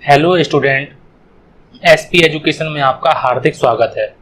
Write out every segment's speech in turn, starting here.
Hello student, SP education में आपका हार्दिक स्वागत है।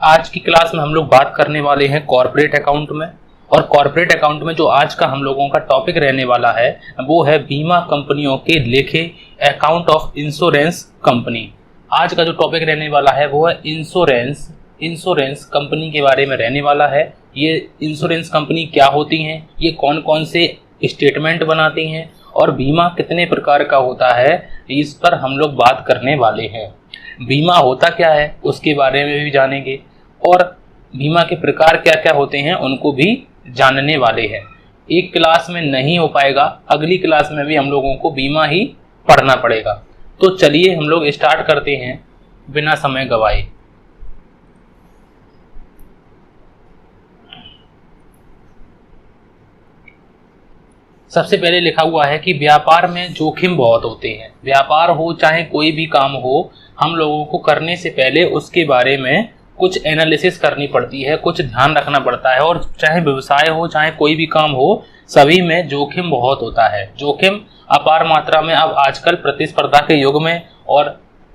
आज की क्लास में हम लोग बात करने वाले हैं कॉर्पोरेट अकाउंट में। और कॉर्पोरेट अकाउंट में जो आज का हम लोगों का टॉपिक रहने वाला है वो है बीमा कंपनियों के लेखे, अकाउंट ऑफ इंश्योरेंस कंपनी। आज का जो टॉपिक रहने वाला है वो है इंश्योरेंस कंपनी के बारे में रहने वाला है। ये इंश्योरेंस कंपनी क्या होती हैं, ये कौन कौन से स्टेटमेंट बनाती हैं और बीमा कितने प्रकार का होता है, इस पर हम लोग बात करने वाले हैं। बीमा होता क्या है उसके बारे में भी जानेंगे और बीमा के प्रकार क्या क्या होते हैं उनको भी जानने वाले हैं। एक क्लास में नहीं हो पाएगा, अगली क्लास में भी हम लोगों को बीमा ही पढ़ना पड़ेगा। तो चलिए हम लोग स्टार्ट करते हैं बिना समय गवाए। सबसे पहले लिखा हुआ है कि व्यापार में जोखिम बहुत होते हैं। व्यापार हो चाहे कोई भी काम हो, हम लोगों को करने से पहले उसके बारे में कुछ एनालिसिस करनी पड़ती है, कुछ ध्यान रखना पड़ता है। और चाहे व्यवसाय हो चाहे कोई भी काम हो, सभी में जोखिम बहुत होता है। जोखिम अपार मात्रा में अब आजकल प्रतिस्पर्धा के युग में, और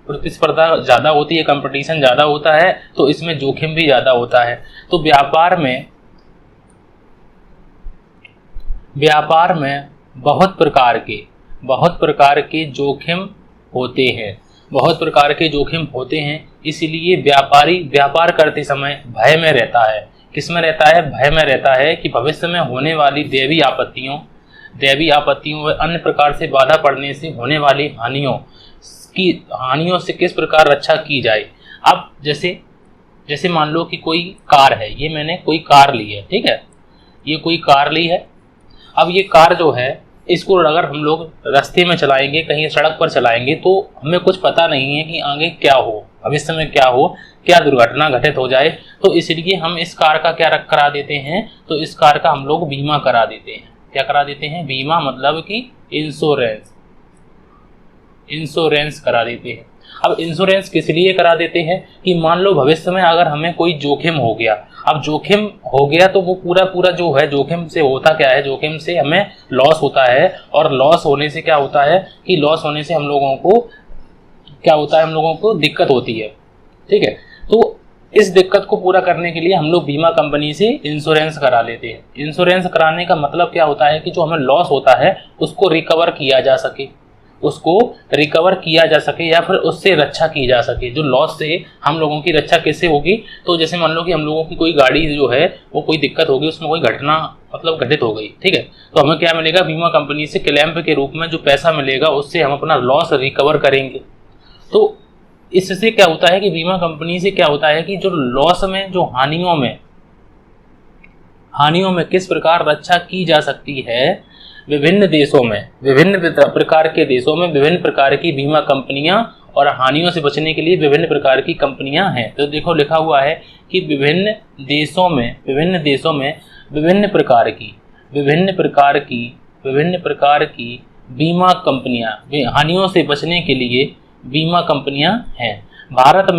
प्रतिस्पर्धा ज़्यादा होती है, कंपटीशन ज़्यादा होता है, तो इसमें जोखिम भी ज़्यादा होता है। तो व्यापार में बहुत प्रकार के जोखिम होते हैं। इसलिए व्यापारी व्यापार करते समय भय में रहता है। किसमें रहता है? भय में रहता है कि भविष्य में होने वाली दैवीय आपत्तियों व अन्य प्रकार से बाधा पड़ने से होने वाली हानियों से किस प्रकार रक्षा की जाए। अब जैसे मान लो कि कोई कार है, ये मैंने कोई कार ली है, ठीक है, ये कोई कार ली है। अब ये कार जो है, इसको अगर हम लोग रास्ते में चलाएंगे, कहीं सड़क पर चलाएंगे, तो हमें कुछ पता नहीं है कि आगे क्या हो, भविष्य में क्या हो, क्या दुर्घटना घटित हो जाए। तो इसलिए हम इस कार का क्या करा देते हैं, तो इस कार का हम लोग बीमा करा देते हैं। क्या करा देते हैं? बीमा मतलब कि इंश्योरेंस करा देते हैं। अब इंश्योरेंस किस लिए करा देते हैं कि मान लो भविष्य में अगर हमें कोई जोखिम हो गया। अब जोखिम हो गया तो वो पूरा जो है, जोखिम से होता क्या है, जोखिम से हमें लॉस होता है। और लॉस होने से क्या होता है कि लॉस होने से हम लोगों को क्या होता है, हम लोगों को दिक्कत होती है, ठीक है। तो इस दिक्कत को पूरा करने के लिए हम लोग बीमा कंपनी से इंश्योरेंस करा लेते हैं। इंश्योरेंस कराने का मतलब क्या होता है कि जो हमें लॉस होता है उसको रिकवर किया जा सके या फिर उससे रक्षा की जा सके। जो लॉस से हम लोगों की रक्षा कैसे होगी, तो जैसे मान लो कि हम लोगों की कोई गाड़ी जो है वो कोई दिक्कत होगी, उसमें कोई घटना मतलब घटित हो गई, ठीक है, तो हमें क्या मिलेगा? बीमा कंपनी से क्लेम के रूप में जो पैसा मिलेगा उससे हम अपना लॉस रिकवर करेंगे। तो इससे क्या होता है कि बीमा कंपनी से क्या होता है कि जो लॉस में, जो हानियों में किस प्रकार रक्षा की जा सकती है। विभिन्न प्रकार के देशों में विभिन्न प्रकार की बीमा कंपनियां और हानियों से बचने के लिए विभिन्न प्रकार की कंपनियां हैं। तो देखो लिखा हुआ है कि विभिन्न देशों में विभिन्न प्रकार की बीमा कंपनियां, हानियों से बचने के लिए बीमा कंपनियां हैं। भारत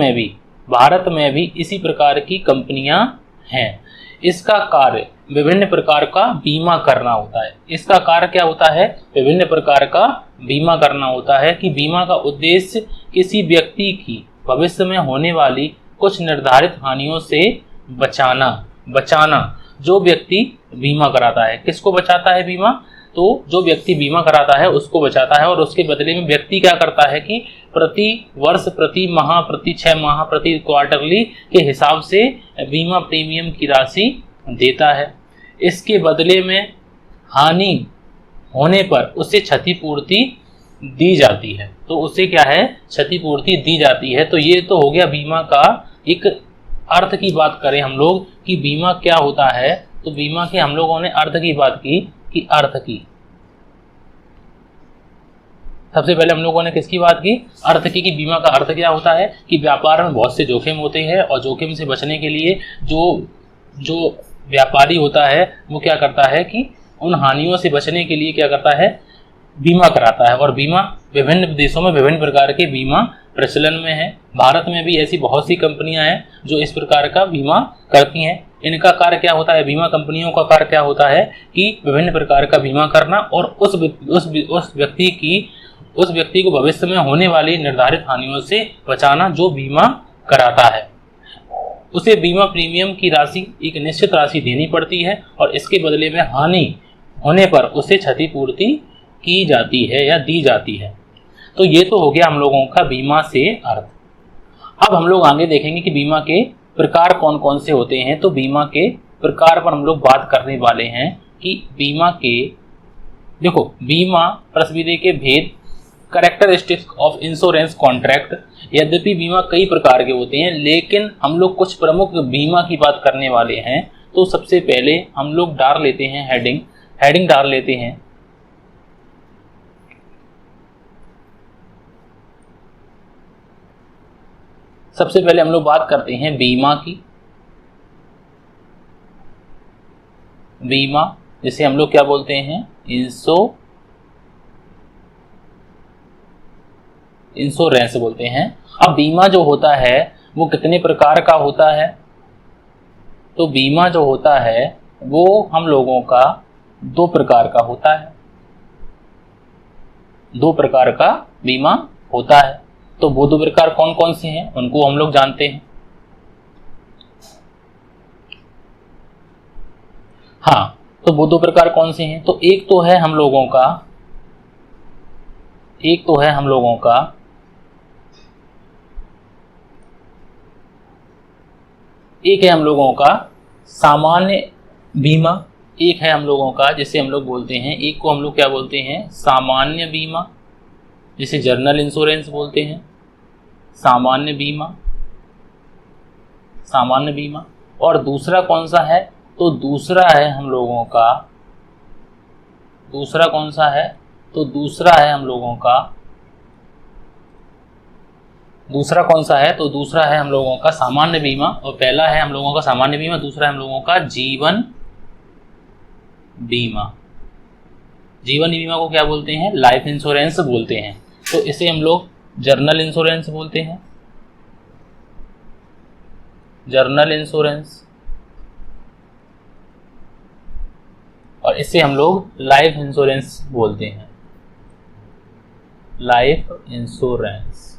में भी इसी प्रकार की कंपनियां हैं। इसका कार्य विभिन्न प्रकार का बीमा करना होता है। इसका कार्य क्या होता है? विभिन्न प्रकार का बीमा करना होता है कि बीमा का उद्देश्य किसी व्यक्ति की भविष्य में होने वाली कुछ निर्धारित हानियों से बचाना। जो व्यक्ति बीमा कराता है, किसको बचाता है बीमा? तो जो व्यक्ति बीमा कराता है उसको बचाता है। और उसके बदले में व्यक्ति क्या करता है कि प्रति वर्ष, प्रति माह, प्रति 6 माह, प्रति क्वार्टरली के हिसाब से बीमा प्रीमियम की राशि देता है। इसके बदले में हानि होने पर उसे क्षतिपूर्ति दी जाती है। तो उसे क्या है? क्षतिपूर्ति दी जाती है। तो ये तो हो गया बीमा का एक अर्थ की बात करें हम लोग कि बीमा क्या होता है। तो बीमा के हम लोगों ने अर्थ की बात की कि अर्थ की। सबसे पहले हम लोगों ने किसकी बात की? अर्थ की, कि बीमा का अर्थ क्या होता है कि व्यापार में बहुत से जोखिम होते हैं और जोखिम से बचने के लिए जो व्यापारी होता है वो क्या करता है कि उन हानियों से बचने के लिए क्या करता है? बीमा कराता है। और बीमा विभिन्न देशों में विभिन्न प्रकार के बीमा प्रचलन में है। भारत में भी ऐसी बहुत सी कंपनियां हैं जो इस प्रकार का बीमा करती हैं। इनका कार्य क्या होता है? बीमा कंपनियों का कार्य क्या होता है कि विभिन्न प्रकार का बीमा करना और उस व्यक्ति की उस व्यक्ति को भविष्य में होने वाली निर्धारित हानियों से बचाना जो बीमा कराता है। उसे बीमा प्रीमियम की राशि एक निश्चित राशि देनी पड़ती है और इसके बदले में हानि होने पर उसे क्षतिपूर्ति की जाती है या दी जाती है। तो ये तो हो गया हम लोगों का बीमा से अर्थ। अब हम लोग आगे देखेंगे कि बीमा के प्रकार कौन कौन से होते हैं। तो बीमा के प्रकार पर हम लोग बात करने वाले हैं कि बीमा के, देखो बीमा प्रस्विदे के भेद, कैरेक्टरिस्टिक्स ऑफ इंश्योरेंस कॉन्ट्रैक्ट। यद्यपि बीमा कई प्रकार के होते हैं लेकिन हम लोग कुछ प्रमुख बीमा की बात करने वाले हैं। तो सबसे पहले हम लोग डाल लेते हैं हेडिंग डाल लेते हैं सबसे पहले हम लोग बात करते हैं बीमा की। बीमा जिसे हम लोग क्या बोलते हैं, इंश्योरेंस बोलते हैं। अब बीमा जो होता है वो कितने प्रकार का होता है। तो बीमा जो होता है वो हम लोगों का 2 प्रकार का होता है। 2 प्रकार का बीमा होता है। तो वो 2 प्रकार कौन कौन से हैं उनको हम लोग जानते हैं। हाँ, तो वो 2 प्रकार कौन से हैं। तो एक तो है हम लोगों का सामान्य बीमा, एक है हम लोगों का जिसे हम लोग बोलते हैं, एक को हम लोग क्या बोलते हैं, सामान्य बीमा, जिसे जनरल इंश्योरेंस बोलते हैं। सामान्य बीमा। और दूसरा कौन सा है, तो दूसरा है हम लोगों का, दूसरा कौन सा है, तो दूसरा है हम लोगों का, दूसरा कौन सा है, तो दूसरा है हम लोगों का सामान्य बीमा। और पहला है हम लोगों का सामान्य बीमा, दूसरा है हम लोगों का जीवन बीमा। जीवन बीमा को क्या बोलते हैं, लाइफ इंश्योरेंस बोलते हैं। तो इसे हम लोग जर्नल इंश्योरेंस बोलते हैं, जर्नल इंश्योरेंस। और इसे हम लोग लाइफ इंश्योरेंस बोलते हैं, लाइफ इंश्योरेंस।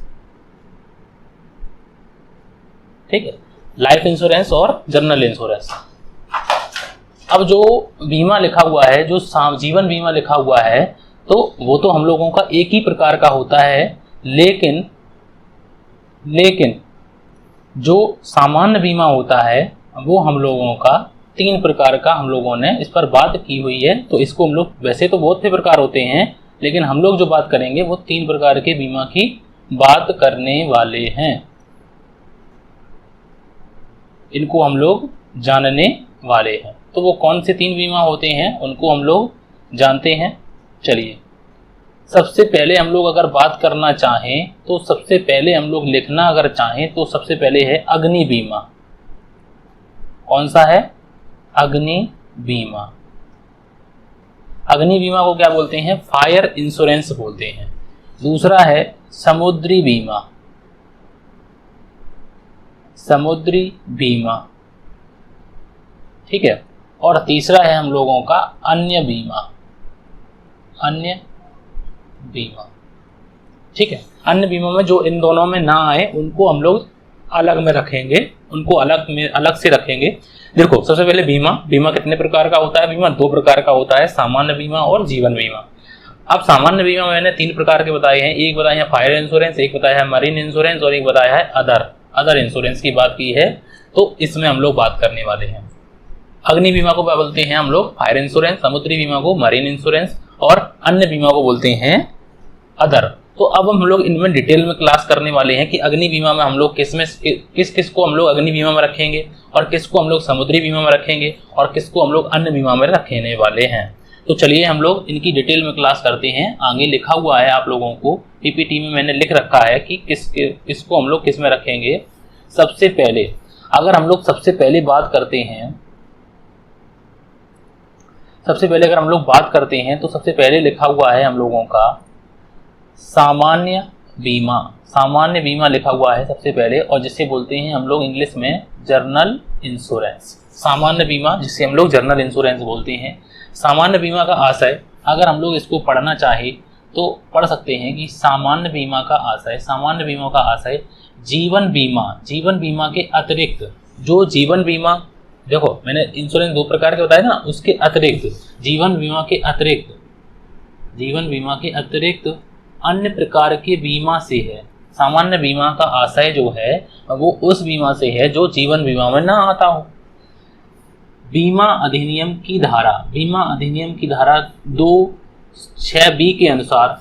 ठीक है, लाइफ इंश्योरेंस और जर्नल इंश्योरेंस। अब जो बीमा लिखा हुआ है, जो जीवन बीमा लिखा हुआ है, तो वो तो हम लोगों का एक ही प्रकार का होता है, लेकिन जो सामान्य बीमा होता है वो हम लोगों का 3 प्रकार का हम लोगों ने इस पर बात की हुई है। तो इसको हम लोग, वैसे तो बहुत से प्रकार होते हैं लेकिन हम लोग जो बात करेंगे वो 3 प्रकार के बीमा की बात करने वाले हैं। इनको हम लोग जानने वाले हैं। तो वो कौन से 3 बीमा होते हैं उनको हम लोग जानते हैं। चलिए, सबसे पहले हम लोग अगर बात करना चाहें तो सबसे पहले हम लोग लिखना अगर चाहें तो सबसे पहले है अग्नि बीमा। कौन सा है, अग्नि बीमा। अग्नि बीमा को क्या बोलते हैं, फायर इंश्योरेंस बोलते हैं। दूसरा है समुद्री बीमा, समुद्री बीमा। ठीक है, और तीसरा है हम लोगों का अन्य बीमा, अन्य बीमा। ठीक है, अन्य बीमा में जो इन दोनों में ना आए उनको हम लोग अलग में रखेंगे, उनको अलग से रखेंगे। देखो, सबसे पहले बीमा कितने प्रकार का होता है, बीमा 2 प्रकार का होता है, सामान्य बीमा और जीवन बीमा। अब सामान्य बीमा मैंने 3 प्रकार के बताए हैं, एक बताया है फायर इंश्योरेंस, एक बताया है मरीन इंश्योरेंस और एक बताया है अदर इंश्योरेंस की बात की है। तो इसमें हम लोग बात करने वाले हैं। अग्नि बीमा को क्या बोलते हैं हम लोग, फायर इंश्योरेंस। समुद्री बीमा को मरीन इंश्योरेंस और अन्य बीमा को बोलते हैं अदर। तो अब हम लोग इनमें डिटेल में क्लास करने वाले हैं कि अग्नि बीमा में हम लोग किस को हम लोग अग्नि बीमा में रखेंगे और किसको हम लोग समुद्री बीमा में रखेंगे और किसको हम लोग अन्य बीमा में रखने वाले हैं। तो चलिए हम लोग इनकी डिटेल में क्लास करते हैं। आगे लिखा हुआ है आप लोगों को, पीपीटी में मैंने लिख रखा है कि किसको हम लोग किस में रखेंगे। सबसे पहले अगर हम लोग सबसे पहले बात करते हैं, अगर हम लोग बात करते हैं तो सबसे पहले लिखा हुआ है हम लोगों का सामान्य बीमा। सामान्य बीमा लिखा हुआ है सबसे पहले, और जिसे बोलते हैं हम लोग इंग्लिश में जर्नल इंश्योरेंस। सामान्य बीमा जिसे हम लोग जर्नल इंश्योरेंस बोलते हैं। सामान्य बीमा का आशय, अगर हम लोग इसको पढ़ना चाहे तो पढ़ सकते हैं कि सामान्य बीमा का आशय, सामान्य बीमा का आशय जीवन बीमा, जीवन बीमा के अतिरिक्त जो जीवन बीमा, देखो मैंने इंश्योरेंस दो प्रकार के बताया ना, उसके अतिरिक्त जीवन बीमा के अतिरिक्त, जीवन बीमा के अतिरिक्त अन्य प्रकार के बीमा से है। सामान्य बीमा का आशय जो है वो उस बीमा से है जो जीवन बीमा में ना आता हो। बीमा अधिनियम की धारा, बीमा अधिनियम की धारा 2(6)(b) के अनुसार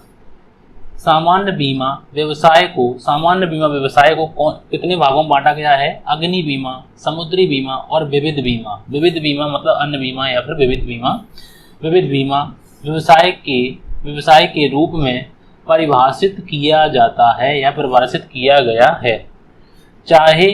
सामान्य बीमा व्यवसाय को, सामान्य बीमा व्यवसाय को कितने भागों में बांटा गया है? अग्नि बीमा, समुद्री बीमा और विविध बीमा। विविध बीमा मतलब अन्य बीमा या फिर विविध बीमा। विविध बीमा व्यवसाय के रूप में परिभाषित किया जाता है या परिभाषित किया गया है, चाहे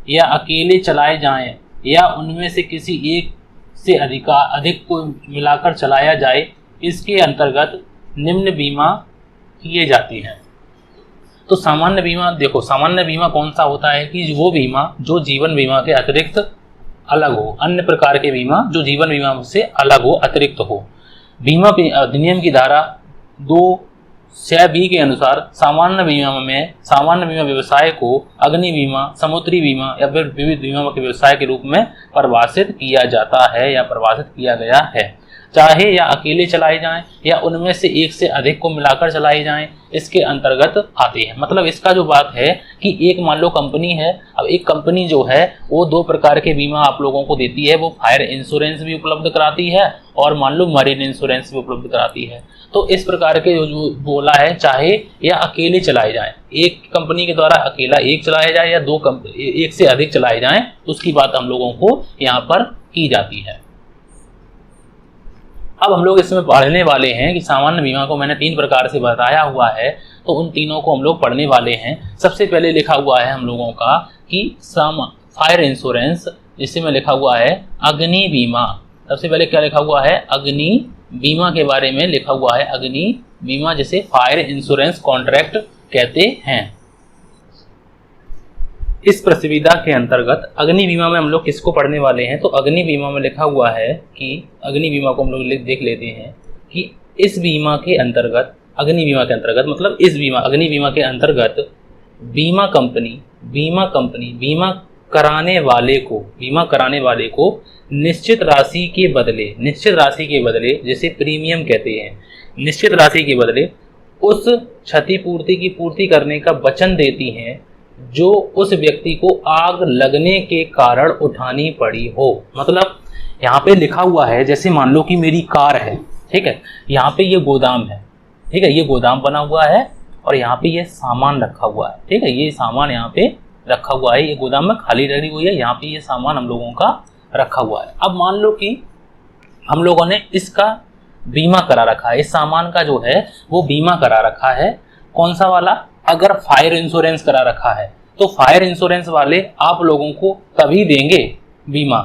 या अकेले चलाए जाएं या उनमें से किसी एक से अधिक को मिलाकर चलाया जाए। इसके अंतर्गत निम्न बीमा किए जाती हैं। तो सामान्य बीमा, देखो सामान्य बीमा कौन सा होता है कि वो बीमा जो जीवन बीमा के अतिरिक्त अलग हो, अन्य प्रकार के बीमा जो जीवन बीमा से अलग हो, अतिरिक्त हो। बीमा अधिनियम की धारा 2(6)(b) के अनुसार सामान्य बीमा व्यवसाय को अग्नि बीमा, समुद्री बीमा या फिर विविध बीमा के व्यवसाय के रूप में परिभाषित किया जाता है या परिभाषित किया गया है, चाहे या अकेले चलाए जाएं या उनमें से एक से अधिक को मिलाकर चलाए जाएं, इसके अंतर्गत आते हैं। मतलब इसका जो बात है कि एक मान लो कंपनी है, अब एक कंपनी जो है वो दो प्रकार के बीमा आप लोगों को देती है, वो फायर इंश्योरेंस भी उपलब्ध कराती है और मान लो मरीन इंश्योरेंस भी उपलब्ध कराती है। तो इस प्रकार के जो बोला है चाहे या अकेले चलाए जाएं, एक कंपनी के द्वारा अकेला एक चलाया जाए या एक से अधिक चलाए जाएं, उसकी बात हम लोगों को यहाँ पर की जाती है। अब हम लोग इसमें पढ़ने वाले हैं कि सामान्य बीमा को मैंने 3 प्रकार से बताया हुआ है, तो उन तीनों को हम लोग पढ़ने वाले हैं। सबसे पहले लिखा हुआ है हम लोगों का कि फायर इंश्योरेंस, जिससे में लिखा हुआ है अग्नि बीमा। सबसे पहले क्या लिखा हुआ है? अग्नि बीमा के बारे में लिखा हुआ है। अग्नि बीमा जिसे फायर इंश्योरेंस कॉन्ट्रैक्ट कहते हैं। इस प्रसुविधा के अंतर्गत अग्नि बीमा में हम लोग किसको पढ़ने वाले हैं? तो अग्नि बीमा में लिखा हुआ है कि अग्नि बीमा को हम लोग देख लेते हैं कि इस बीमा के अंतर्गत, अग्नि बीमा के अंतर्गत मतलब इस बीमा, अग्नि बीमा के अंतर्गत बीमा कंपनी बीमा कराने वाले को निश्चित राशि के बदले जैसे प्रीमियम कहते हैं, निश्चित राशि के बदले उस क्षतिपूर्ति की पूर्ति करने का वचन देती हैं जो उस व्यक्ति को आग लगने के कारण उठानी पड़ी हो। मतलब यहाँ पे लिखा हुआ है, जैसे मान लो कि मेरी कार है, ठीक है, यहाँ पे ये गोदाम है, ठीक है, ये गोदाम बना हुआ है और यहाँ पे ये सामान रखा हुआ है, ठीक है, ये सामान यहाँ पे रखा हुआ है, ये गोदाम में खाली रही हुई है, यहाँ पे ये सामान हम लोगों का रखा हुआ है। अब मान लो कि हम लोगों ने इसका बीमा करा रखा है, इस सामान का जो है वो बीमा करा रखा है। कौन सा वाला? अगर फायर इंश्योरेंस करा रखा है तो फायर इंश्योरेंस वाले आप लोगों को तभी देंगे बीमा,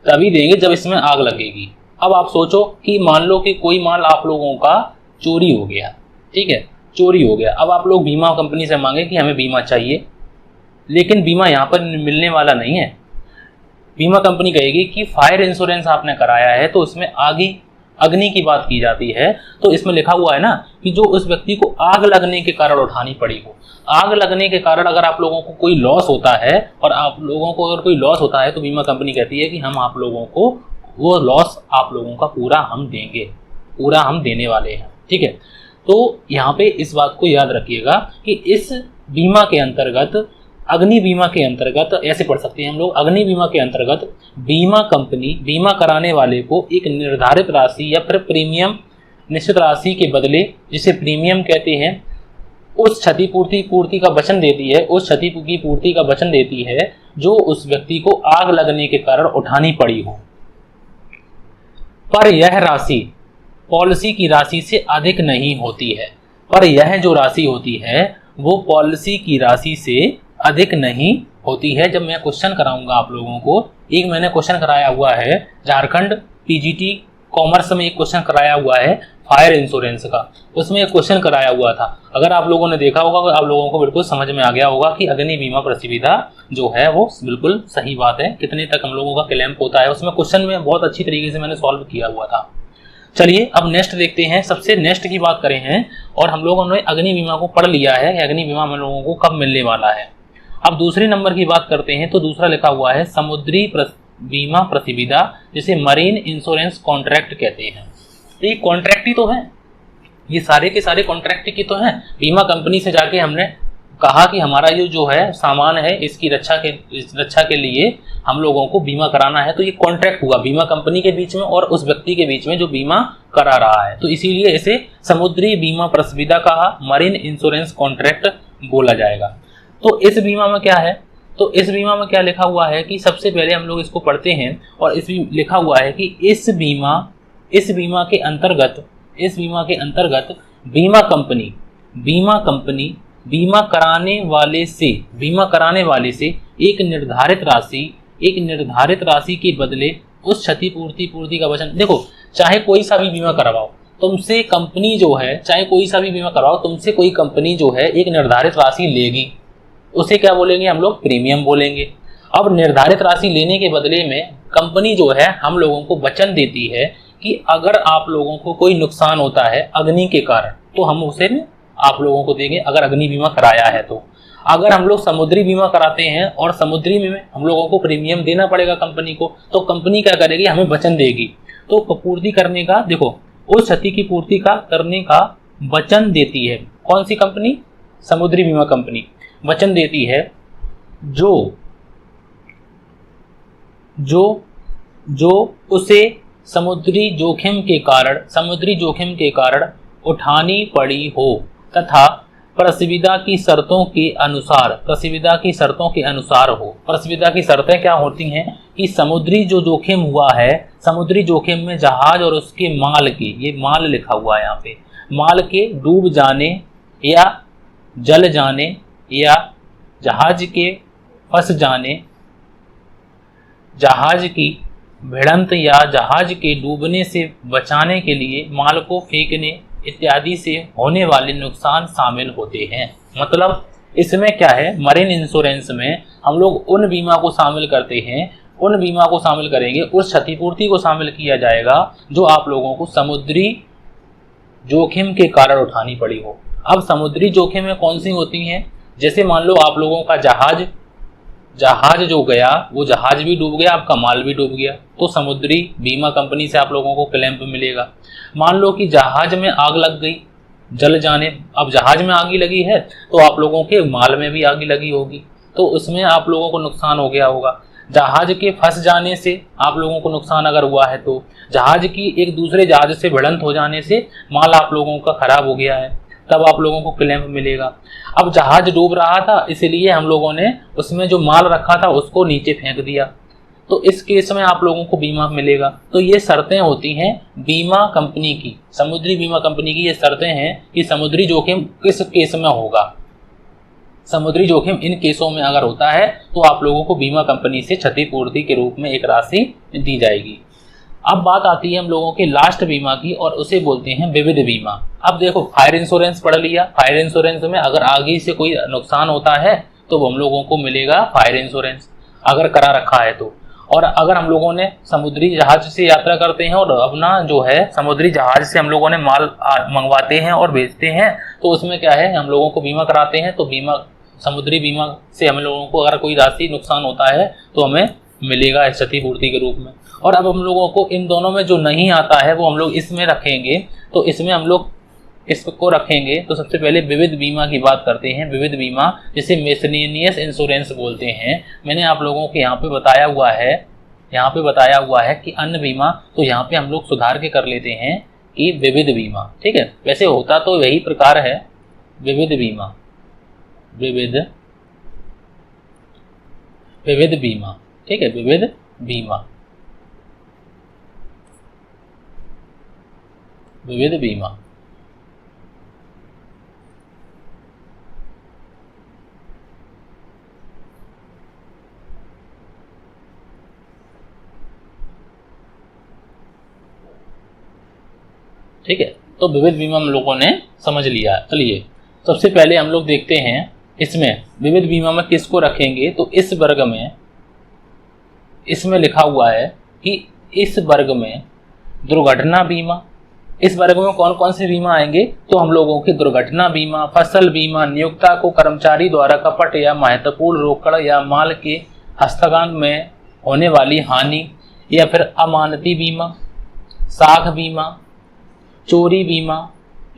तभी देंगे जब इसमें आग लगेगी। अब आप सोचो कि मान लो कि कोई माल आप लोगों का चोरी हो गया, ठीक है, चोरी हो गया। अब आप लोग बीमा कंपनी से मांगे कि हमें बीमा चाहिए, लेकिन बीमा यहाँ पर मिलने वाला नहीं है। बीमा कंपनी कहेगी कि फायर इंश्योरेंस आपने कराया है तो उसमें अग्नि की बात की जाती है, तो इसमें लिखा हुआ है ना कि जो उस व्यक्ति को आग लगने के कारण उठानी पड़ी हो। आग लगने के कारण अगर आप लोगों को कोई लॉस होता है और आप लोगों को अगर कोई लॉस होता है तो बीमा कंपनी कहती है कि हम आप लोगों को वो लॉस आप लोगों का पूरा हम देंगे, पूरा हम देने वाले हैं, ठीक है। तो यहाँ पे इस बात को याद रखिएगा कि इस बीमा के अंतर्गत, अग्नि बीमा के अंतर्गत ऐसे पढ़ सकते हैं हम लोग, अग्नि बीमा के अंतर्गत बीमा कंपनी बीमा कराने वाले को एक निर्धारित राशि या फिर प्रीमियम, निश्चित राशि के बदले जिसे प्रीमियम कहते हैं, उस पूर्ति का वचन देती है, उस क्षति की पूर्ति का वचन देती है जो उस व्यक्ति को आग लगने के कारण उठानी पड़ी हो, पर यह राशि पॉलिसी की राशि से अधिक नहीं होती है। पर यह जो राशि होती है वो पॉलिसी की राशि से अधिक नहीं होती है। जब मैं क्वेश्चन कराऊंगा आप लोगों को, एक मैंने क्वेश्चन कराया हुआ है झारखंड पीजीटी कॉमर्स में, एक क्वेश्चन कराया हुआ है फायर इंश्योरेंस का, उसमें एक क्वेश्चन कराया हुआ था। अगर आप लोगों ने देखा होगा तो आप लोगों को बिल्कुल समझ में आ गया होगा कि अग्नि बीमा प्रसुविधा जो है वो बिल्कुल सही बात है, कितने तक हम लोगों का क्लेम होता है, उसमें क्वेश्चन में बहुत अच्छी तरीके से मैंने सॉल्व किया हुआ था। चलिए अब नेक्स्ट देखते हैं, सबसे नेक्स्ट की बात करें हैं और हम लोगों ने अग्नि बीमा को पढ़ लिया है कि अग्नि बीमा हम लोगों को कब मिलने वाला है। अब दूसरे नंबर की बात करते हैं तो दूसरा लिखा हुआ है समुद्री बीमा प्रतिविधा, जिसे मरीन इंश्योरेंस कॉन्ट्रैक्ट कहते हैं। तो ये कॉन्ट्रैक्ट ही तो है, ये सारे के सारे कॉन्ट्रैक्ट की तो है। बीमा कंपनी से जाके हमने कहा कि हमारा ये जो है सामान है इसकी रक्षा के लिए हम लोगों को बीमा कराना है, तो ये कॉन्ट्रैक्ट हुआ बीमा कंपनी के बीच में और उस व्यक्ति के बीच में जो बीमा करा रहा है। तो इसीलिए इसे समुद्री बीमा प्रतिविधा कहा, मरीन इंश्योरेंस कॉन्ट्रैक्ट बोला जाएगा। तो इस बीमा में क्या है, तो इस बीमा में क्या लिखा हुआ है कि सबसे पहले हम लोग इसको पढ़ते हैं और इसमें लिखा हुआ है कि इस बीमा के अंतर्गत बीमा कंपनी बीमा कराने वाले से एक निर्धारित राशि के बदले उस क्षतिपूर्ति का वचन। देखो, चाहे कोई सा भी बीमा करवाओ तुमसे कंपनी जो है, तुमसे कोई कंपनी जो है एक निर्धारित राशि लेगी, उसे क्या बोलेंगे हम लोग, प्रीमियम बोलेंगे। अब निर्धारित राशि लेने के बदले में कंपनी जो है हम लोगों को वचन देती है कि अगर आप लोगों को कोई नुकसान होता है अग्नि के कारण तो हम उसे आप लोगों को देंगे, अगर अग्नि बीमा कराया है तो। अगर हम लोग समुद्री बीमा कराते हैं और समुद्री में हम लोगों को प्रीमियम देना पड़ेगा कंपनी को, तो कंपनी क्या करेगी, हमें वचन देगी। तो पूर्ति करने का, देखो, उस क्षति की पूर्ति करने का वचन देती है कौन सी कंपनी, समुद्री बीमा कंपनी वचन देती है जो उसे समुद्री जोखिम के कारण उठानी पड़ी हो तथा प्रतिविधा की शर्तों के अनुसार हो। प्रतिविधा की शर्तें क्या होती हैं कि समुद्री जो जोखिम हुआ है, समुद्री जोखिम में जहाज और उसके माल के, ये माल लिखा हुआ है यहाँ पे, माल के डूब जाने या जल जाने या जहाज के फंस जाने, जहाज की भिड़ंत या जहाज के डूबने से बचाने के लिए माल को फेंकने इत्यादि से होने वाले नुकसान शामिल होते हैं। मतलब इसमें क्या है, मरीन इंश्योरेंस में हम लोग उन बीमा को शामिल करेंगे, उस क्षतिपूर्ति को शामिल किया जाएगा जो आप लोगों को समुद्री जोखिम के कारण उठानी पड़ी हो। अब समुद्री जोखिम में कौन सी होती हैं, जैसे मान लो आप लोगों का जहाज जो गया, वो जहाज भी डूब गया, आपका माल भी डूब गया, तो समुद्री बीमा कंपनी से आप लोगों को क्लेम मिलेगा। मान लो कि जहाज में आग लग गई, जल जाने, अब जहाज में आग लगी है तो आप लोगों के माल में भी आग लगी होगी, तो उसमें आप लोगों को नुकसान हो गया होगा। जहाज के फंस जाने से आप लोगों को नुकसान अगर हुआ है तो जहाज की एक दूसरे जहाज से भिड़ंत हो जाने से माल आप लोगों का खराब हो गया है, तब आप लोगों को क्लेम मिलेगा। अब जहाज डूब रहा था इसलिए हम लोगों ने उसमें जो माल रखा था उसको नीचे फेंक दिया, तो इस केस में आप लोगों को बीमा मिलेगा। तो ये शर्तें होती हैं बीमा कंपनी की, समुद्री बीमा कंपनी की ये शर्तें हैं कि समुद्री जोखिम किस केस में होगा। समुद्री जोखिम इन केसों में अगर होता है तो आप लोगों को बीमा कंपनी से क्षतिपूर्ति के रूप में एक राशि दी जाएगी। अब बात आती है हम लोगों के लास्ट बीमा की और उसे बोलते हैं विविध बीमा। अब देखो, फायर इंश्योरेंस पढ़ लिया, फायर इंश्योरेंस में अगर आगे से कोई नुकसान होता है तो हम लोगों को मिलेगा फायर इंश्योरेंस, अगर करा रखा है तो। और अगर हम लोगों ने समुद्री जहाज से यात्रा करते हैं और अपना जो है समुद्री जहाज से हम लोगों ने माल मंगवाते हैं और बेचते हैं, तो उसमें क्या है, हम लोगों को बीमा कराते हैं, तो बीमा, समुद्री बीमा से हम लोगों को अगर कोई राशि नुकसान होता है तो हमें मिलेगा क्षतिपूर्ति के रूप में। और अब हम लोगों को इन दोनों में जो नहीं आता है वो हम लोग इसमें रखेंगे, तो इसमें हम लोग इसको रखेंगे। तो सबसे पहले विविध बीमा की बात करते हैं। विविध बीमा जिसे मिसलेनियस इंश्योरेंस बोलते हैं। मैंने आप लोगों को यहाँ पे बताया हुआ है कि अन्य बीमा, तो यहाँ पे हम लोग सुधार के कर लेते हैं कि विविध बीमा, ठीक है। वैसे होता तो यही प्रकार है, विविध बीमा, विविध बीमा, ठीक है, विविध बीमा, विविध बीमा। ठीक है, तो विविध बीमा हम लोगों ने समझ लिया। चलिए सबसे पहले हम लोग देखते हैं इसमें विविध बीमा में किसको रखेंगे। तो इस वर्ग में, इसमें लिखा हुआ है कि इस वर्ग में दुर्घटना बीमा, इस वर्ग में कौन कौन से बीमा आएंगे? तो हम लोगों के दुर्घटना बीमा, फसल बीमा, नियोक्ता को कर्मचारी द्वारा कपट या महत्वपूर्ण रोकड़ या माल के हस्तांतरण में होने वाली हानि या फिर अमानती बीमा, साख बीमा, चोरी बीमा,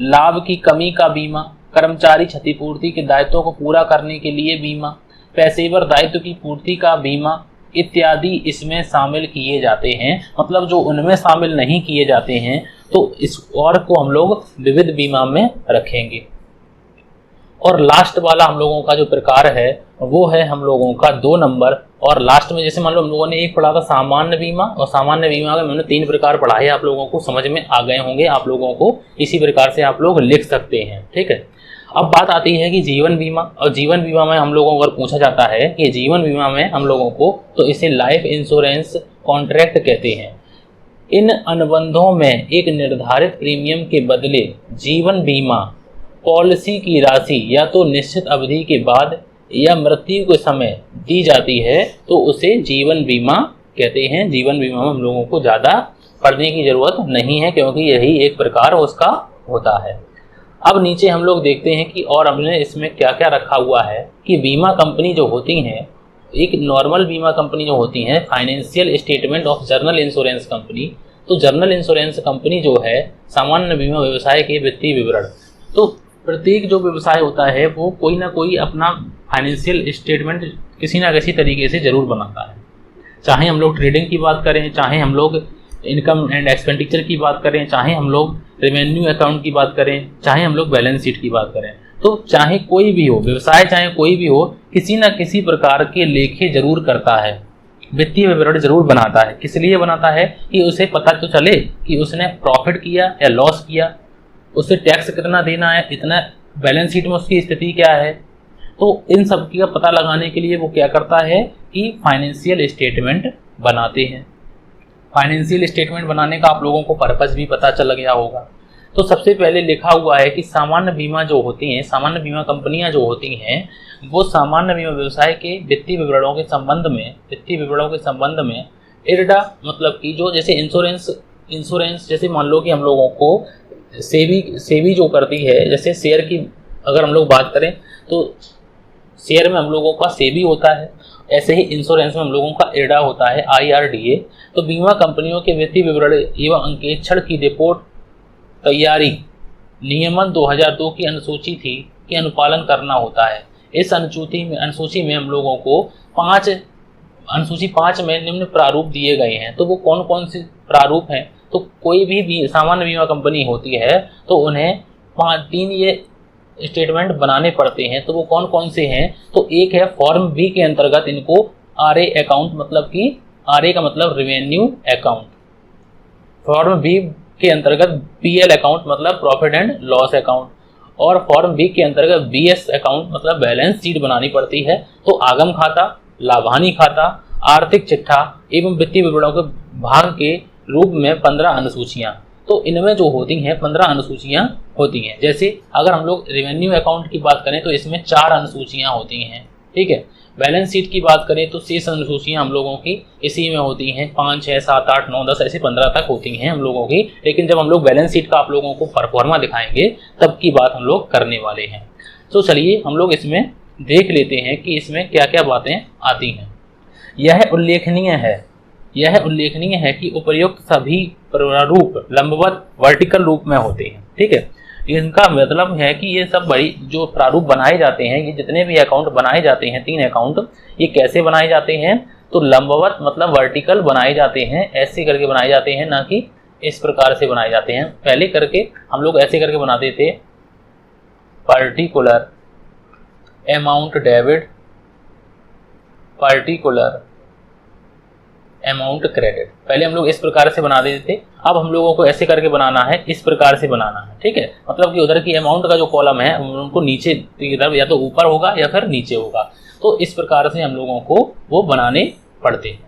लाभ की कमी का बीमा, कर्मचारी क्षतिपूर्ति के दायित्वों को पूरा करने के लिए बीमा, पेशेवर दायित्व की पूर्ति का बीमा इत्यादि इसमें शामिल किए जाते हैं। मतलब जो उनमें शामिल नहीं किए जाते हैं तो इस और को हम लोग विविध बीमा में रखेंगे। और लास्ट वाला हम लोगों का जो प्रकार है वो है हम लोगों का 2 नंबर। और लास्ट में जैसे मान लो हम लोगों ने एक पढ़ा था सामान्य बीमा, और सामान्य बीमा का मैंने 3 प्रकार पढ़ाए, आप लोगों को समझ में आ गए होंगे। आप लोगों को इसी प्रकार से आप लोग लिख सकते हैं, ठीक है। अब बात आती है कि जीवन बीमा, और जीवन बीमा में हम लोगों को अगर पूछा जाता है कि जीवन बीमा में हम लोगों को, तो इसे लाइफ इंश्योरेंस कॉन्ट्रैक्ट कहते हैं। इन अनुबंधों में एक निर्धारित प्रीमियम के बदले जीवन बीमा पॉलिसी की राशि या तो निश्चित अवधि के बाद या मृत्यु के समय दी जाती है, तो उसे जीवन बीमा कहते हैं। जीवन बीमा में हम लोगों को ज़्यादा पढ़ने की ज़रूरत नहीं है, क्योंकि यही एक प्रकार उसका होता है। अब नीचे हम लोग देखते हैं कि और हमने इसमें क्या क्या रखा हुआ है कि बीमा कंपनी जो होती हैं, एक नॉर्मल बीमा कंपनी जो होती हैं, financial statement of journal insurance company. तो जर्नल इंश्योरेंस कंपनी जो है सामान्य बीमा व्यवसाय के वित्तीय विवरण, तो प्रत्येक जो व्यवसाय होता है वो कोई ना कोई अपना फाइनेंशियल स्टेटमेंट किसी ना किसी तरीके से जरूर बनाता है। चाहे हम लोग ट्रेडिंग की बात करें, चाहे हम लोग इनकम एंड एक्सपेंडिचर की बात करें, चाहे हम लोग रेवेन्यू अकाउंट की बात करें, चाहे हम लोग बैलेंस शीट की बात करें, तो चाहे कोई भी हो व्यवसाय, चाहे कोई भी हो, किसी न किसी प्रकार के लेखे जरूर करता है, वित्तीय विवरण जरूर बनाता है। किस लिए बनाता है? कि उसे पता तो चले कि उसने प्रॉफिट किया या लॉस किया, उसे टैक्स कितना देना है, इतना बैलेंस शीट में उसकी स्थिति क्या है। तो इन सब का पता लगाने के लिए वो क्या करता है कि फाइनेंशियल स्टेटमेंट बनाते हैं। फाइनेंशियल स्टेटमेंट बनाने का आप लोगों को पर्पस भी पता चल गया होगा। तो सबसे पहले लिखा हुआ है कि सामान्य बीमा जो होती हैं, सामान्य बीमा कंपनियां जो होती हैं, वो सामान्य बीमा व्यवसाय के वित्तीय विवरणों के संबंध में इरडा, मतलब कि जो जैसे इंश्योरेंस जैसे मान लो कि हम लोगों को सेबी जो करती है, जैसे शेयर की अगर हम लोग बात करें तो शेयर में हम लोगों का सेबी होता है, ऐसे ही इंश्योरेंस में हम लोगों का इरडा होता है, IRDA। तो बीमा कंपनियों के वित्तीय विवरण एवं अंकेक्षण की रिपोर्ट तैयारी नियमन 2002 की अनुसूची थी कि अनुपालन करना होता है। इस अनुसूची में हम लोगों को अनुसूची 5 में निम्न प्रारूप दिए गए हैं। तो वो कौन कौन से प्रारूप हैं? तो कोई भी सामान्य बीमा कंपनी होती है तो उन्हें 3 ये स्टेटमेंट बनाने पड़ते हैं। तो वो कौन कौन से हैं? तो एक है फॉर्म बी के अंतर्गत इनको RA अकाउंट, मतलब कि RA का मतलब रेवेन्यू अकाउंट, फॉर्म बी के अंतर्गत PL अकाउंट मतलब प्रॉफिट एंड लॉस अकाउंट, और फॉर्म बी के अंतर्गत BS अकाउंट मतलब बैलेंस शीट बनानी पड़ती है। तो आगम खाता, लाभानी खाता, आर्थिक चिट्ठा एवं वित्तीय विवरणों के भाग के रूप में 15 अनुसूचियां। तो इनमें जो होती हैं 15 अनुसूचियां होती हैं। जैसे अगर हम लोग रेवेन्यू अकाउंट की बात करें तो इसमें 4 अनुसूचियां होती हैं, ठीक है। बैलेंस शीट की बात करें तो शेष अनुसूचियां हम लोगों की इसी में होती हैं, 5, 6, 7, 8, 9, 10 ऐसे 15 तक होती हैं हम लोगों की। लेकिन जब हम लोग बैलेंस शीट का आप लोगों को परफॉर्मा दिखाएंगे तब की बात हम लोग करने वाले हैं। तो चलिए हम लोग इसमें देख लेते हैं कि इसमें क्या क्या बातें आती हैं। यह उल्लेखनीय है कि उपर्युक्त सभी प्रारूप लंबवत वर्टिकल रूप में होते हैं, ठीक है। इनका मतलब है कि ये सब बड़ी जो प्रारूप बनाए जाते हैं, ये जितने भी अकाउंट बनाए जाते हैं 3 अकाउंट, ये कैसे बनाए जाते हैं? तो लंबवत मतलब वर्टिकल बनाए जाते हैं, ऐसे करके बनाए जाते हैं, ना कि इस प्रकार से बनाए जाते हैं। पहले करके हम लोग ऐसे करके बनाते थे, particular amount debit, particular amount credit, पहले हम लोग इस प्रकार से बना देते थे। अब हम लोगों को ऐसे करके बनाना है, इस प्रकार से बनाना है, ठीक है। मतलब कि उधर की अमाउंट का जो कॉलम है उनको नीचे की तरफ या तो ऊपर होगा या फिर नीचे होगा। तो इस प्रकार से हम लोगों को वो बनाने पड़ते हैं।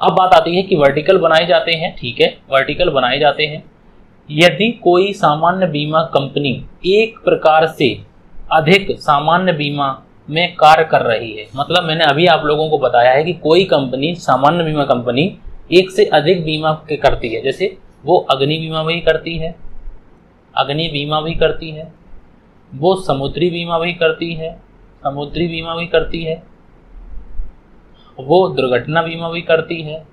अब बात आती है कि वर्टिकल बनाए जाते हैं, ठीक है, वर्टिकल बनाए जाते हैं यदि कोई सामान्य बीमा कंपनी एक प्रकार से अधिक सामान्य बीमा में कार्य कर रही है। मतलब मैंने अभी आप लोगों को बताया है कि कोई कंपनी, सामान्य बीमा कंपनी एक से अधिक बीमा करती है, जैसे वो अग्नि बीमा भी करती है, अग्नि बीमा भी करती है, वो समुद्री बीमा भी करती है, समुद्री बीमा भी करती है, वो दुर्घटना बीमा भी करती है,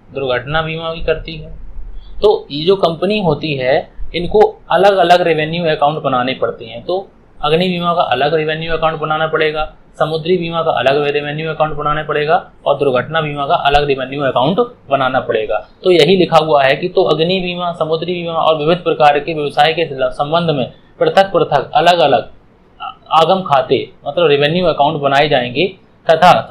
दुर्घटना बीमा भी करती है। तो ये जो कंपनी होती है इनको अलग अलग रेवेन्यू अकाउंट बनाने पड़ते हैं। तो अग्नि बीमा का अलग रेवेन्यू अकाउंट बनाना पड़ेगा, समुद्री बीमा का अलग रेवेन्यू अकाउंट बनाना पड़ेगा और दुर्घटना बीमा का अलग रेवेन्यू अकाउंट बनाना पड़ेगा। तो यही लिखा हुआ है कि तो अग्नि बीमा, समुद्री बीमा और विविध प्रकार के व्यवसाय के संबंध में पृथक पृथक अलग अलग आगम खाते मतलब रेवेन्यू अकाउंट बनाए जाएंगे तथा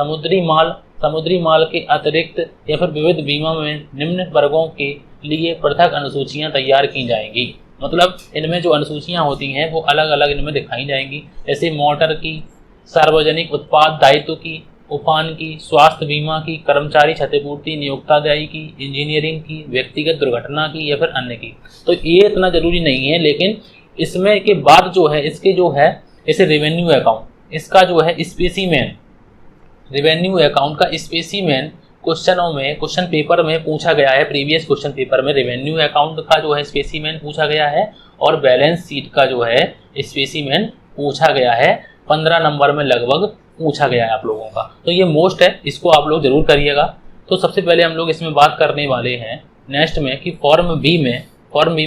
समुद्री माल के अतिरिक्त या फिर विविध बीमा में निम्न वर्गों के लिए पृथक अनुसूचियां तैयार की जाएंगी। मतलब इनमें जो अनुसूचियां होती हैं वो अलग अलग इनमें दिखाई जाएंगी, जैसे मोटर की, सार्वजनिक उत्पाद दायित्व की, उफान की, स्वास्थ्य बीमा की, कर्मचारी क्षतिपूर्ति, नियोक्तादायी की, इंजीनियरिंग की, व्यक्तिगत दुर्घटना की या फिर अन्य की। तो ये इतना जरूरी नहीं है, लेकिन इसमें के बाद जो है इसके जो है इसे रेवेन्यू अकाउंट, इसका जो है स्पेसिमेन, रेवेन्यू अकाउंट का स्पेसिमेन क्वेश्चन पेपर में पूछा गया है। प्रीवियस क्वेश्चन पेपर में रेवेन्यू अकाउंट का जो है स्पेसिमेन पूछा गया है और बैलेंस शीट का जो है स्पेसिमेन पूछा गया है। 15 नंबर में लगभग पूछा गया है आप लोगों का। तो ये मोस्ट है, इसको आप लोग जरूर करिएगा। तो सबसे पहले हम लोग इसमें बात करने वाले हैं नेक्स्ट में कि फॉर्म बी में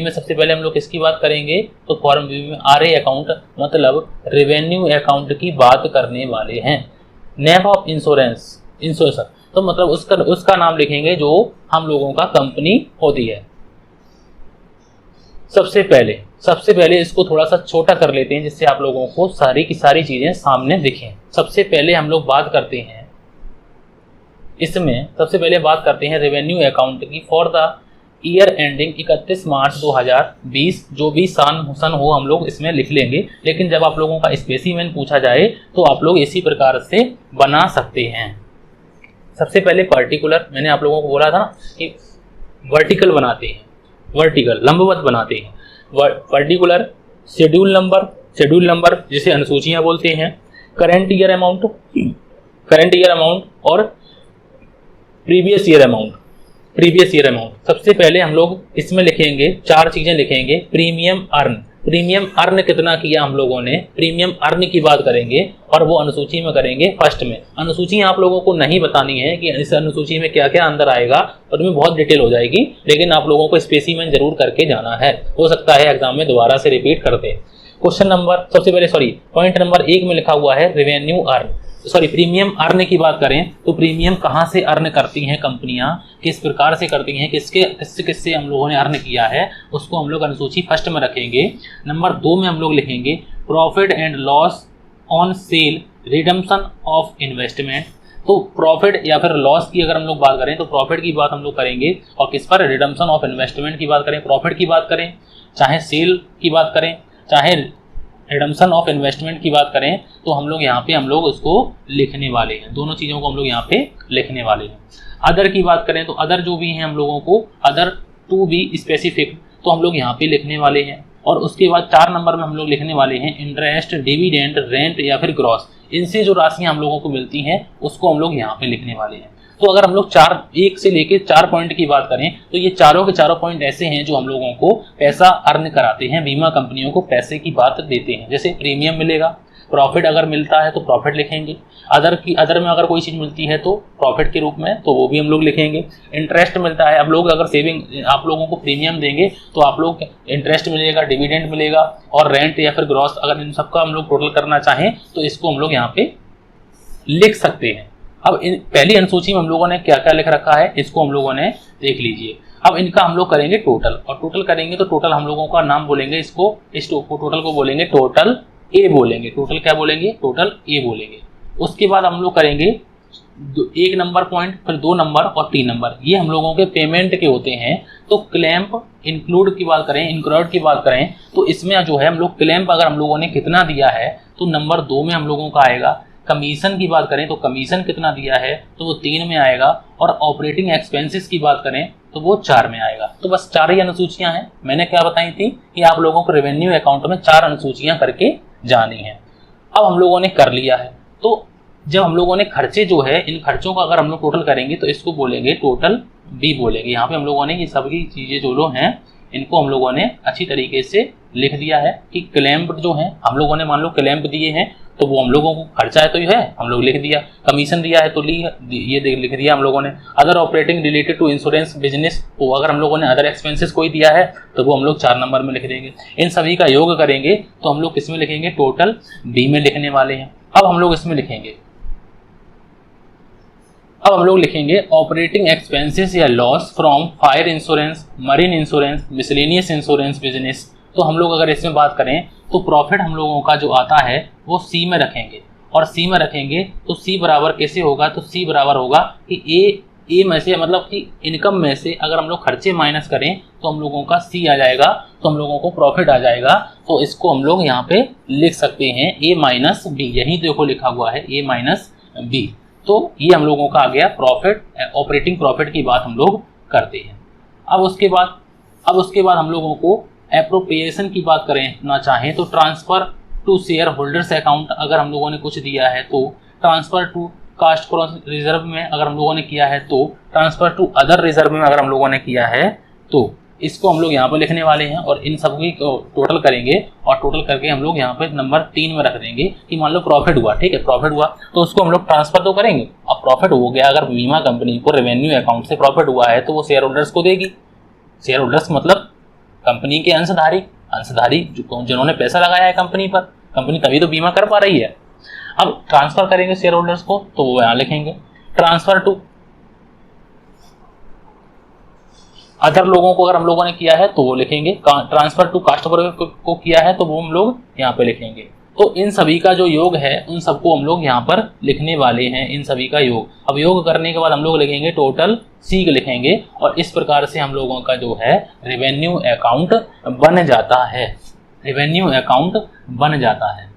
सबसे पहले हम लोग किसकी बात करेंगे, तो फॉर्म बी में आरए अकाउंट मतलब रेवेन्यू अकाउंट की बात करने वाले हैं। नेम ऑफ इंश्योरेंस तो मतलब उसका नाम लिखेंगे जो हम लोगों का कंपनी होती है। सबसे पहले इसको थोड़ा सा छोटा कर लेते हैं जिससे आप लोगों को सारी की सारी चीजें सामने दिखें। सबसे पहले बात करते हैं रेवेन्यू अकाउंट की फॉर द ईयर एंडिंग 31 मार्च 2020। जो भी सन हो हम लोग इसमें लिख लेंगे, लेकिन जब आप लोगों का स्पेसिमेन पूछा जाए तो आप लोग इसी प्रकार से बना सकते हैं। सबसे पहले पर्टिकुलर, मैंने आप लोगों को बोला था कि वर्टिकल बनाते हैं, वर्टिकल लंबवत बनाते हैं। पर्टिकुलर, शेड्यूल नंबर जिसे अनुसूचियां बोलते हैं, करंट ईयर अमाउंट और प्रीवियस ईयर अमाउंट। सबसे पहले हम लोग इसमें लिखेंगे, 4 चीजें लिखेंगे। प्रीमियम अर्न कितना किया हम लोगों ने, प्रीमियम अर्न की बात करेंगे और वो अनुसूची में करेंगे। फर्स्ट में अनुसूची आप लोगों को नहीं बतानी है कि इस अनुसूची में क्या क्या अंदर आएगा, और उसमें बहुत डिटेल हो जाएगी, लेकिन आप लोगों को स्पेसिमेन जरूर करके जाना है। हो सकता है एग्जाम में दोबारा से रिपीट कर दे। पॉइंट नंबर 1 में लिखा हुआ है प्रीमियम अर्न की बात करें तो प्रीमियम कहाँ से अर्न करती हैं कंपनियां, किस प्रकार से करती हैं, किससे हम लोगों ने अर्न किया है, उसको हम लोग अनुसूची फर्स्ट में रखेंगे। नंबर 2 में हम लोग लिखेंगे profit and loss on sale redemption of investment. तो प्रॉफिट या फिर लॉस की अगर हम लोग बात करें तो प्रॉफिट की बात हम लोग करेंगे, और किस पर, रिडम्पशन ऑफ इन्वेस्टमेंट की बात करें, प्रॉफिट की बात करें, चाहे सेल की बात करें, चाहे रिडम्पशन ऑफ इन्वेस्टमेंट की बात करें, तो हम लोग उसको लिखने वाले हैं। दोनों चीज़ों को हम लोग यहाँ पे लिखने वाले हैं। अदर की बात करें तो अदर जो भी हैं हम लोगों को, अदर टू बी स्पेसिफिक, तो हम लोग यहाँ पे लिखने वाले हैं। और उसके बाद 4 नंबर में हम लोग लिखने वाले हैं इंटरेस्ट, डिविडेंड, रेंट या फिर ग्रॉस। इनसे जो राशियाँ हम लोगों को मिलती हैं उसको हम लोग यहाँ पे लिखने वाले हैं। तो अगर हम लोग 1 से लेके 4 पॉइंट की बात करें तो ये चारों के चारों पॉइंट ऐसे हैं जो हम लोगों को पैसा अर्न कराते हैं, बीमा कंपनियों को पैसे की बात देते हैं। जैसे प्रीमियम मिलेगा, प्रॉफिट अगर मिलता है तो प्रॉफिट लिखेंगे, अदर में अगर कोई चीज़ मिलती है तो प्रॉफिट के रूप में, तो वो भी हम लोग लिखेंगे। इंटरेस्ट मिलता है, अब लोग अगर सेविंग आप लोगों को प्रीमियम देंगे तो आप लोग इंटरेस्ट मिलेगा, डिविडेंड मिलेगा, और रेंट या फिर ग्रॉस, अगर इन सबका हम लोग टोटल करना चाहें तो इसको हम लोग यहाँ पे लिख सकते हैं। अब पहली अनुसूची में हम लोगों ने क्या क्या लिख रखा है इसको हम लोगों ने देख लीजिए। अब इनका हम लोग करेंगे टोटल, और टोटल करेंगे तो टोटल हम लोगों का नाम बोलेंगे, इस टोटल को बोलेंगे टोटल ए बोलेंगे। टोटल क्या बोलेंगे, टोटल ए बोलेंगे। उसके बाद हम लोग करेंगे 1 नंबर पॉइंट, फिर 2 नंबर और 3 नंबर। ये हम लोगों के पेमेंट के होते हैं। तो क्लेम्प इंक्लूड की बात करें, इंक्लूड की बात करें तो इसमें जो है हम लोग क्लेम्प अगर हम लोगों ने कितना दिया है तो नंबर 2 में हम लोगों का आएगा। कमीशन की बात करें तो कमीशन कितना दिया है तो वो 3 में आएगा, और ऑपरेटिंग एक्सपेंसेस की बात करें तो वो 4 में आएगा। तो बस 4 ही अनुसूचियां हैं। मैंने क्या बताई थी कि आप लोगों को रेवेन्यू अकाउंट में 4 अनुसूचियां करके जानी है। अब हम लोगों ने कर लिया है, तो जब हम लोगों ने खर्चे जो है, इन खर्चों का अगर हम लोग टोटल करेंगे तो इसको बोलेंगे टोटल बी बोलेंगे। यहाँ पे हम लोगों ने ये सभी चीज़ें जो लोग हैं इनको हम लोगों ने अच्छी तरीके से लिख दिया है कि क्लैंप जो है हम लोगों ने मान लो क्लैंप दिए हैं तो वो हम लोगों को खर्चा है तो ये है हम लोग लिख दिया, कमीशन दिया है तो ये लिख दिया हम लोगों ने। Other operating related to insurance business, तो अगर हम लोगों ने अदर एक्सपेंसेस कोई दिया है तो वो हम लोग 4 नंबर में लिख देंगे। इन सभी का योग करेंगे तो हम लोग किस में लिखेंगे, टोटल बी में लिखने वाले हैं। अब हम लोग इसमें लिखेंगे, अब हम लोग लिखेंगे ऑपरेटिंग एक्सपेंसेस या loss from fire insurance, marine insurance, miscellaneous insurance business. तो हम लोग अगर इसमें बात करें तो प्रॉफिट हम लोगों का जो आता है वो सी में रखेंगे, और सी में रखेंगे तो सी बराबर कैसे होगा, तो सी बराबर होगा कि ए में से मतलब कि इनकम में से अगर हम लोग खर्चे माइनस करें तो हम लोगों का सी आ जाएगा, तो हम लोगों को प्रॉफिट आ जाएगा। तो इसको हम लोग यहाँ पे लिख सकते हैं ए माइनस बी, यही देखो लिखा हुआ है ए माइनस बी। तो ये हम लोगों का आ गया प्रॉफिट, ऑपरेटिंग प्रॉफिट की बात हम लोग करते हैं। अब उसके बाद हम लोगों को एप्रोप्रिएशन की बात करें ना चाहें तो transfer to share holders account अगर हम लोगों ने कुछ दिया है तो, transfer to cost cross reserve में अगर हम लोगों ने किया है तो, ट्रांसफर टू अदर रिजर्व में अगर हम लोगों ने किया है तो, इसको हम लोग यहाँ पर लिखने वाले हैं और इन सभी को टोटल करेंगे और टोटल करके हम लोग यहाँ पे नंबर 3 में रख देंगे कि मान लो प्रॉफिट हुआ, ठीक है प्रॉफिट हुआ तो उसको हम लोग ट्रांसफर तो करेंगे। अब प्रॉफिट हो गया, अगर बीमा कंपनी को रेवेन्यू अकाउंट से प्रॉफिट हुआ है तो वो शेयर होल्डर्स को देगी। शेयर होल्डर्स मतलब कंपनी के अंशधारी जिन्होंने पैसा लगाया है कंपनी पर, कंपनी तभी तो बीमा कर पा रही है। अब ट्रांसफर करेंगे शेयर होल्डर्स को तो वो यहाँ लिखेंगे, ट्रांसफर टू अदर लोगों को अगर हम लोगों ने किया है तो वो लिखेंगे, ट्रांसफर टू कस्टमर को किया है तो वो हम लोग यहाँ पे लिखेंगे। तो इन सभी का जो योग है उन सबको हम लोग यहाँ पर लिखने वाले हैं, इन सभी का योग। अब योग करने के बाद हम लोग लिखेंगे टोटल सी लिखेंगे और इस प्रकार से हम लोगों का जो है रेवेन्यू अकाउंट बन जाता है, रेवेन्यू अकाउंट बन जाता है।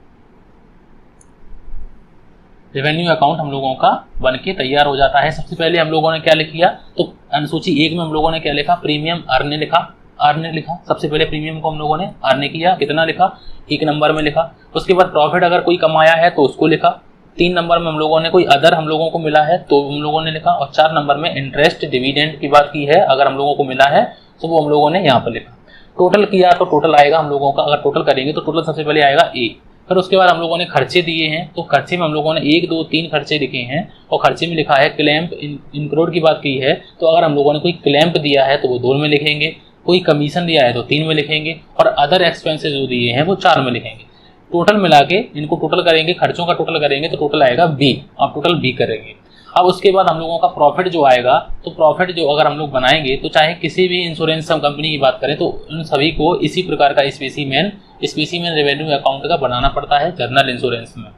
रेवेन्यू अकाउंट हम लोगों का बन के तैयार हो जाता है। सबसे पहले हम लोगों ने क्या लिख लिया, तो अनुसूची 1 में हम लोगों ने क्या लिखा, प्रीमियम अर्न लिखा। सबसे पहले प्रीमियम को हम लोगों ने अर्न किया, कितना लिखा, 1 नंबर में लिखा। उसके बाद प्रॉफिट अगर कोई कमाया है तो उसको लिखा। 3 नंबर में हम लोगों ने कोई अदर हम लोगों को मिला है तो हम लोगों ने लिखा, और 4 नंबर में इंटरेस्ट डिविडेंड की बात की है, अगर हम लोगों को मिला है तो वो हम लोगों ने यहाँ पर लिखा। टोटल किया तो टोटल आएगा हम लोगों का, अगर टोटल करेंगे तो टोटल सबसे पहले आएगा ए। फिर उसके बाद हम लोगों ने खर्चे दिए हैं तो खर्चे में हम लोगों ने 1 2 3 खर्चे लिखे हैं और खर्चे में लिखा है क्लैंप इंक्लूड की बात की है, तो अगर हम लोगों ने कोई क्लैंप दिया है तो वो 2 में लिखेंगे, कोई कमीशन दिया है तो 3 में लिखेंगे, और अदर एक्सपेंसेस जो दिए हैं वो 4 में लिखेंगे। टोटल मिला के इनको टोटल करेंगे, खर्चों का टोटल करेंगे तो टोटल आएगा बी, अब टोटल बी करेंगे। अब उसके बाद हम लोगों का प्रॉफिट जो आएगा, तो प्रॉफिट जो अगर हम लोग बनाएंगे तो चाहे किसी भी इंश्योरेंस कंपनी की बात करें तो उन सभी को इसी प्रकार का स्पेसिमेन रेवेन्यू अकाउंट का बनाना पड़ता है जनरल इंश्योरेंस में।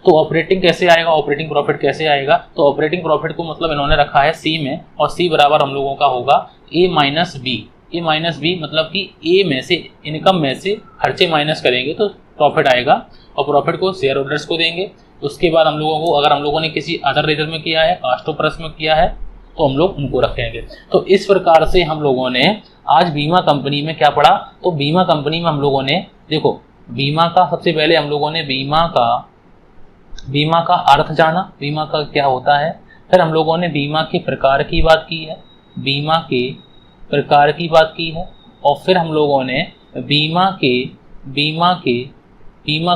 तो ऑपरेटिंग कैसे आएगा, ऑपरेटिंग प्रॉफिट कैसे आएगा, तो ऑपरेटिंग प्रॉफिट को मतलब इन्होंने रखा है सी में, और सी बराबर हम लोगों का होगा ए माइनस बी, मतलब कि ए में से इनकम में से खर्चे माइनस करेंगे तो प्रॉफिट आएगा, और प्रॉफिट को शेयर होल्डर्स को देंगे। उसके बाद हम लोगों को अगर हम लोगों ने किसी अदर रीजन में किया है, कास्ट ऑफ प्लस में किया है, तो हम लोग उनको रखेंगे। तो इस प्रकार से हम लोगों ने आज बीमा कंपनी में क्या पढ़ा, तो बीमा कंपनी में हम लोगों ने देखो बीमा का सबसे पहले हम लोगों ने बीमा का अर्थ जाना, बीमा का क्या होता है। फिर हम लोगों ने बीमा के प्रकार की बात की है, और फिर हम लोगों ने बीमा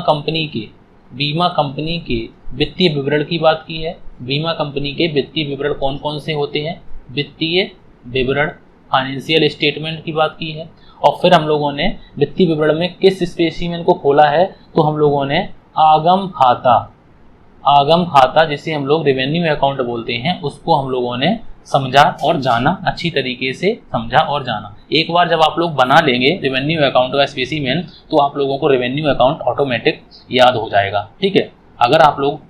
कंपनी के वित्तीय विवरण की बात की है। बीमा कंपनी के वित्तीय विवरण कौन कौन से होते हैं, वित्तीय विवरण फाइनेंशियल स्टेटमेंट की बात की है। और फिर हम लोगों ने वित्तीय विवरण में किस स्पेसिमेन को खोला है, तो हम लोगों ने आगम खाता जिसे हम लोग रेवेन्यू अकाउंट बोलते हैं, उसको हम लोगों ने समझा और जाना, अच्छी तरीके से समझा और जाना। एक बार जब आप लोग बना लेंगे रेवेन्यू अकाउंट का स्पेसिमेन तो आप लोगों को रेवेन्यू अकाउंट ऑटोमेटिक याद हो जाएगा, ठीक है। अगर आप लोग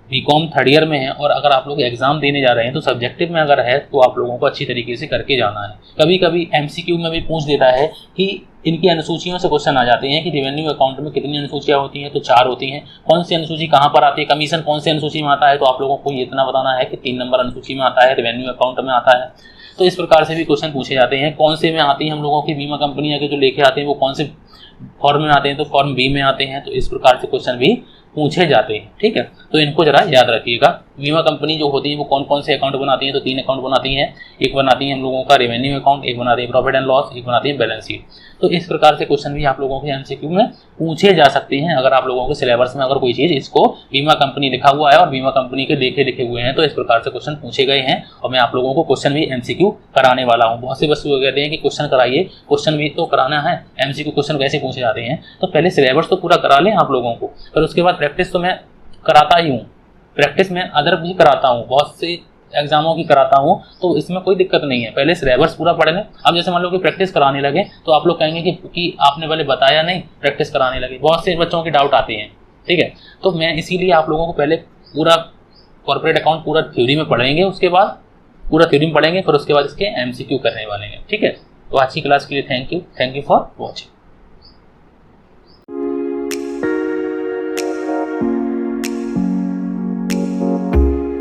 बीकॉम 3rd ईयर में हैं और अगर आप लोग एग्जाम देने जा रहे हैं तो सब्जेक्टिव में अगर है तो आप लोगों को अच्छी तरीके से करके जाना है। कभी कभी MCQ में भी पूछ देता है कि इनकी अनुसूचियों से क्वेश्चन आ जाते हैं कि रेवेन्यू अकाउंट में कितनी अनुसूचियाँ होती हैं, तो 4 होती हैं। कौन सी अनुसूची कहाँ पर आती है, कमीशन कौन सी अनुसूची में आता है, तो आप लोगों को इतना बताना है कि 3 नंबर अनुसूची में आता है, रेवेन्यू अकाउंट में आता है। तो इस प्रकार से भी क्वेश्चन पूछे जाते हैं। कौन से में आती है हम लोगों की बीमा कंपनियां के जो लेके आते हैं वो कौन से फॉर्म में आते हैं तो फॉर्म बी में आते हैं, तो इस प्रकार से क्वेश्चन भी पूछे जाते हैं। ठीक है, तो इनको जरा याद रखिएगा। बीमा कंपनी जो होती है वो कौन कौन से अकाउंट बनाती है, तो 3 अकाउंट बनाती हैं। एक बनाती है हम लोगों का रेवेन्यू अकाउंट, एक बनाती है प्रॉफिट एंड लॉस, एक बनाती है बैलेंस शीट। तो इस प्रकार से क्वेश्चन भी आप लोगों के एमसीक्यू में पूछे जा सकते हैं। अगर आप लोगों के सिलेबस में अगर कोई चीज़ इसको बीमा कंपनी लिखा हुआ है और बीमा कंपनी के देखे लिखे हुए हैं तो इस प्रकार से क्वेश्चन पूछे गए हैं, और मैं आप लोगों को क्वेश्चन भी एमसीक्यू कराने वाला हूँ। बहुत से बच्चे कहते हैं कि क्वेश्चन कराइए, क्वेश्चन भी तो कराना है, एमसीक्यू क्वेश्चन कैसे पूछे जाते हैं। तो पहले सिलेबस तो पूरा करा लें आप लोगों को, फिर उसके बाद प्रैक्टिस तो मैं कराता ही हूँ, प्रैक्टिस में अदर भी कराता हूँ, बहुत से एग्जामों की कराता हूँ, तो इसमें कोई दिक्कत नहीं है। पहले सिलेबस पूरा पढ़ लें। अब जैसे मान लो कि प्रैक्टिस कराने लगे तो आप लोग कहेंगे कि आपने पहले बताया नहीं, प्रैक्टिस कराने लगे। बहुत से बच्चों के डाउट आते हैं। ठीक है, तो मैं इसीलिए आप लोगों को पहले पूरा कॉर्पोरेट अकाउंट पूरा थ्योरी में पढ़ेंगे, उसके बाद पूरा थ्योरी में पढ़ेंगे, फिर उसके बाद इसके एमसीक्यू करने वाले हैं। ठीक है, तो आज की क्लास के लिए थैंक यू फॉर वॉचिंग।